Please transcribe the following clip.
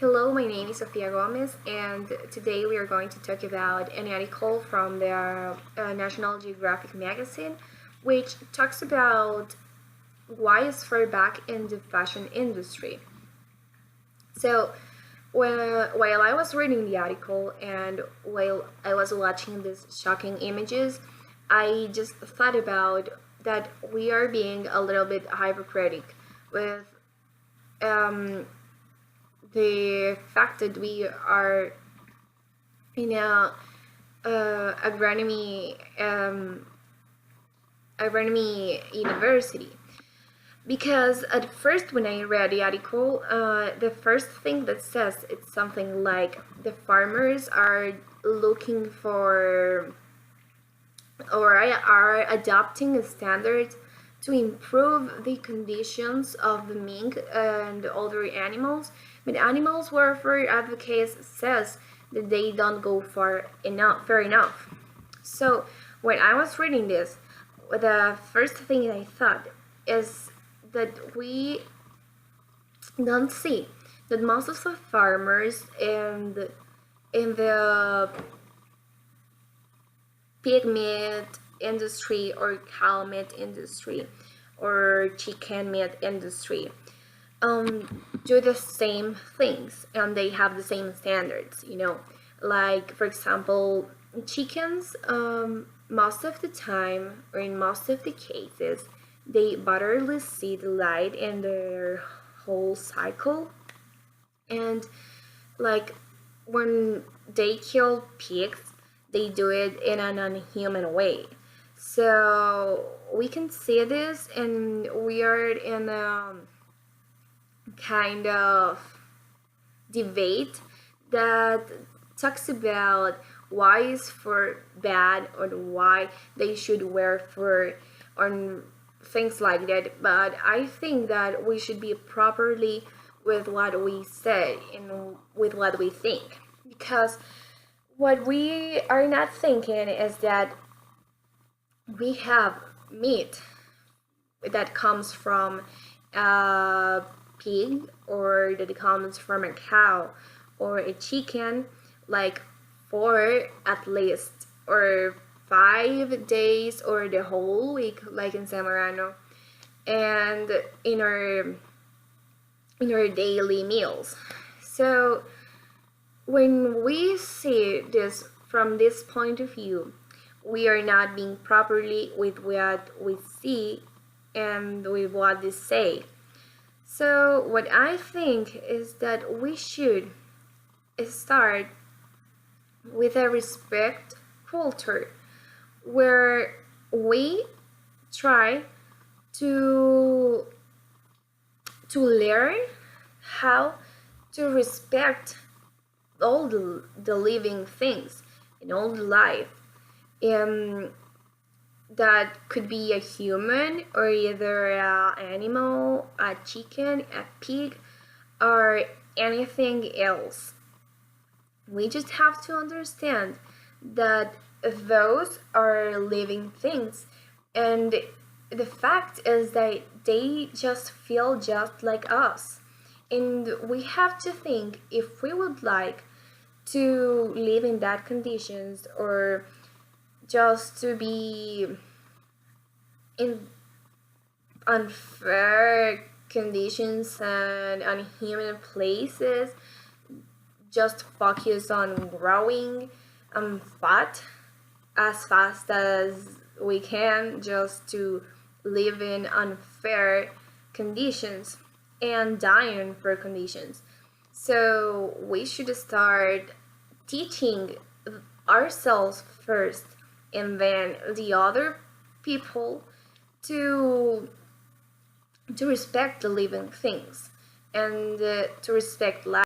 Hello, my name is Sofia Gomez, and today we are going to talk about an article from the National Geographic magazine, which talks about why is fur back in the fashion industry. So, while I was reading the article and while I was watching these shocking images, I just thought about that we are being a little bit hypocritic with um, the fact that we are in a agronomy university. Because at first, when I read the article, the first thing that says it's something like the farmers are looking for or are adopting standards to improve the conditions of the mink and other animals, but animals welfare advocates says that they don't go far enough. So when I was reading this, the first thing I thought is that we don't see that most of the farmers in the pig meat industry or cow meat industry or chicken meat industry do the same things and they have the same standards, like for example chickens, most of the time or in most of the cases they barely see the light in their whole cycle, and like when they kill pigs they do it in an unhuman way. So we can see this and we are in a kind of debate that talks about why is fur bad or why they should wear fur or things like that. But I think that we should be properly with what we say and with what we think, because what we are not thinking is that we have meat that comes from a pig or that comes from a cow or a chicken, like for at least or 5 days or the whole week, like in Zamorano, and in our daily meals. So when we see this from this point of view, we are not being properly with what we see and with what they say. So what I think is that we should start with a respect culture where we try to learn how to respect all the living things in all the life, that could be a human or either an animal, a chicken, a pig, or anything else. We just have to understand that those are living things, and the fact is that they just feel just like us. And we have to think if we would like to live in that conditions or just to be in unfair conditions and unhuman places, just focus on growing fat as fast as we can just to live in unfair conditions and die in unfair conditions. So we should start teaching ourselves first and then the other people to respect the living things and to respect life.